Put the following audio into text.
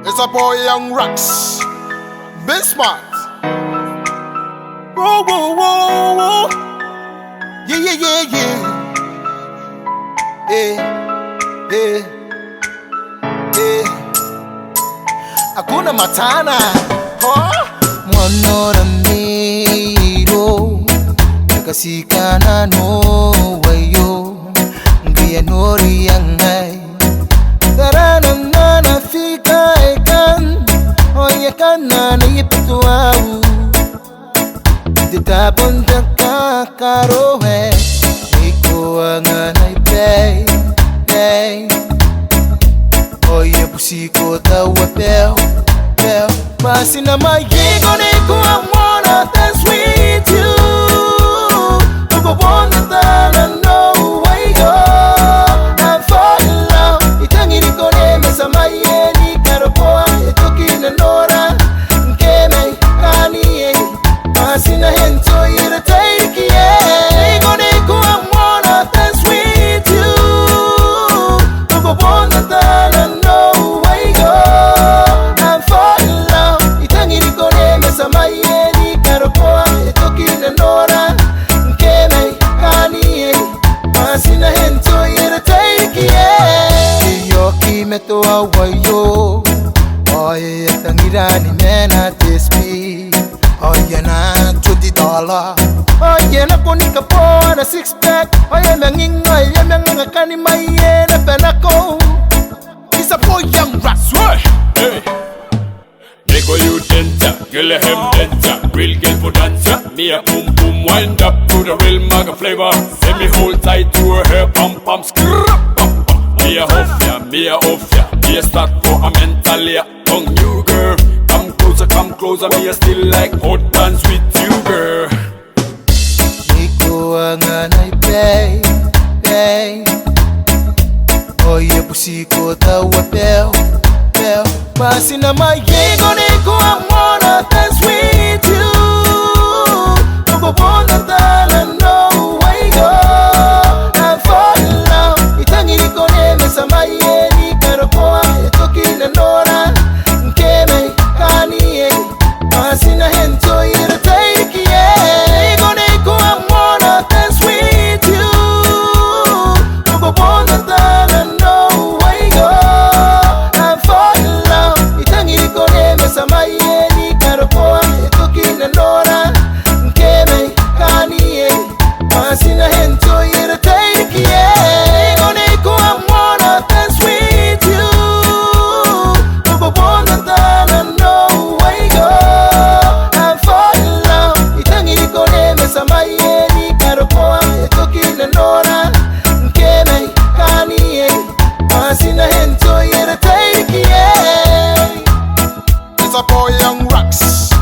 It's a boy Young Rex. Been smart. Whoa, whoa, whoa, whoa. Yeah, yeah, yeah, yeah. Eh, eh, eh. Hakuna Matana. Huh? Monora miro Nakasikana no wayo Ngia nori yangai Taranam na nafika ekan Oye kana na yipitu au Ditapon daka karohe Iko anga naipay Oye pusiko tawa peo Passing on my gig on it, go I wanna dance with you. Look upon the time and know where you go. I'm falling in love. It's hanging in the name of my any carapoa. You're talking and Nora. Keme, Kani, passing a hand so you're take it. On it, go I wanna dance with you. Look upon the time and know where you go. I'm falling in love. Samaye karapoa etokina nora nkeme kani masina hento yere take yo kimeto awayo oye tangirani mena tespi oye na $20 oye na konika po na six pack oye mengingo oye mengingo kani maye na penako. It's a boy Young Rex. Hey. Make a youth enter, girl a hem enter, real girl for dancer. Me a boom boom wind up to the real maga flavor. Send me hold tight to her hair, pam pam scrap pam pam. Me a off ya, me a start for a mental ya. Young you girl, come closer, me a still like hot dance with you girl. Niko anga naipay Oye pusiko tawa peo Passing on my gig on it, go I wanna dance with you. Look upon the time and know where you go. I'm falling in love. It's hanging in the name of Samaye karapoa etokina nora nkeme kani passing a hand so you're take it. On it, go I wanna dance with you. Look upon the time and know where you go. Samaye karapoa etokina nora nkeme kani passing a hand so you're take it. On it, go I wanna dance with you. Look upon the time and know where you go. I'm falling in love. It's hanging in the name of Samaye karapoa etokina nora nkeme kani passing a hand so you're take it. It's a boy Young Rex.